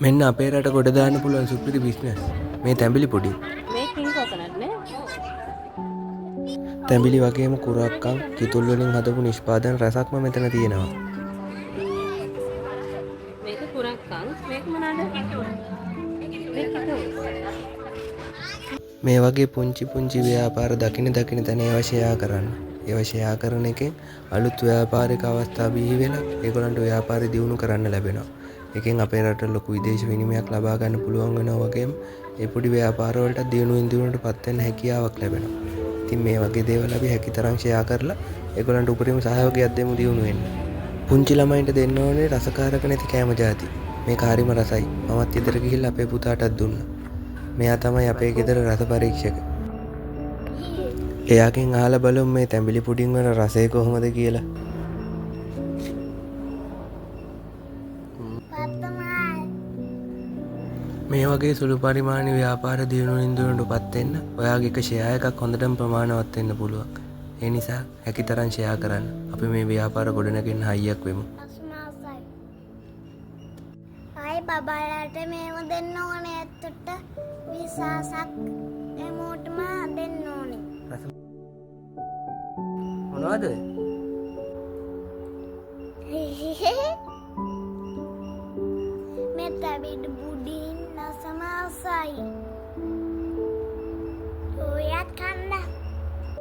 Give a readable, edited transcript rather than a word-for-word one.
මෙන්න අපේ රට ගොඩ දාන්න පුළුවන් සුපිරි බිස්නස්. මේ තැඹිලි පොඩි. මේකින් කොකනට් නේ. තැඹිලි වගේම කුරක්කම් කිතුල් වලින් හදපු නිෂ්පාදන රසක්ම මෙතන තියෙනවා. මේක කුරක්කන් මේක මොනවාද? මේක කිතුල්. මේ වගේ පුංචි පුංචි ව්‍යාපාර දකින තැන ඒවා ෂෙයා කරන්න. ඒවා ෂෙයා කරන එකෙන් අලුත් ව්‍යාපාරික අවස්ථා බිහි වෙලා ඒගොල්ලන්ට ව්‍යාපාරය දියුණු කරන්න ලැබෙනවා. එකෙන් අපේ රටට ලොකු විදේශ විනිමයක් ලබා ගන්න පුළුවන් වෙනවා වගේම ඒ පොඩි ව්‍යාපාර වලට දියුණුවෙන් දියුණුවටපත් වෙන්න හැකියාවක් ලැබෙනවා. ඉතින් මේ වගේ දේවල් අපි හැකිතරම් ෂෙයා කරලා ඒගොල්ලන්ට උපරිම සහයෝගයක් දෙමු දියුණු වෙන්න. පුංචි ළමයින්ට දෙන්න ඕනේ රසකාරක නැති කෑම જાති. මේක හරිම රසයි. මමත් ගෙදර ගිහිල්ලා අපේ පුතාටත් දුන්නා. මෙයා තමයි අපේ ගෙදර රස පරීක්ෂක. එයාගෙන් අහලා බලමු මේ තැඹිලි පුඩින් වල රසය කොහොමද කියලා. මේ වගේ සුළු පරිමාණ ව්‍යාපාර දියුණුවෙන් දියුණුවටපත් වෙන්න ඔයාගේ එක ෂෙයා එකක් හොඳටම ප්‍රමාණවත් වෙන්න පුළුවන්. ඒ නිසා හැකිතරම් ෂෙයා කරන්න. අපි මේ ව්‍යාපාර ගොඩනගන්න හයියක් වෙමු. ආයි බබාලාට මේව දෙන්න ඕනේ ඇත්තට විශ්වාසක් එමෝටම දෙන්න ඕනේ. මොනවද?